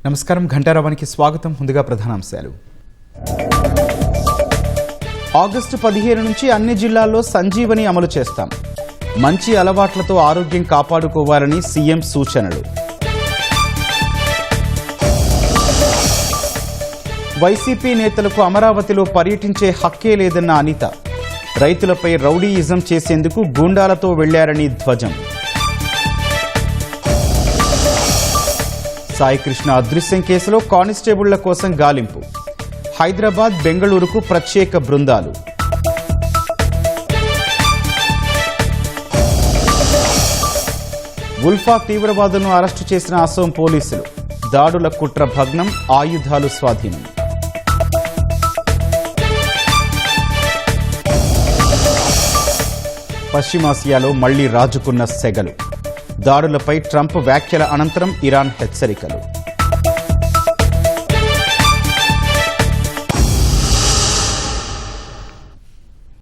నమస్కారం ఘంటారావానికి స్వాగతం. ముందుగా ప్రధానాంశాలు. ఆగస్టు 15 నుంచి అన్ని జిల్లాల్లో సంజీవని అమలు చేస్తాం. మంచి అలవాట్లతో ఆరోగ్యం కాపాడుకోవాలని సీఎం సూచనలు. వైసీపీ నేతలకు అమరావతిలో పర్యటించే హక్కే లేదన్న అనిత. రైతులపై రౌడీయిజం చేసేందుకు గూండాలతో వెళ్లారని ధ్వజం. సాయికృష్ణ అదృశ్యం కేసులో కానిస్టేబుళ్ల కోసం గాలింపు. హైదరాబాద్, బెంగళూరుకు ప్రత్యేక బృందాలు. ఉల్ఫా తీవ్రవాదులను అరెస్టు చేసిన అసోం పోలీసులు. దాడుల కుట్ర భగ్నం, ఆయుధాలు స్వాధీనం. పశ్చిమాసియాలో మళ్లీ రాజుకున్న సెగలు. దాడులపై ట్రంప్ వ్యాఖ్యల అనంతరం ఇరాన్ హెచ్చరికలు.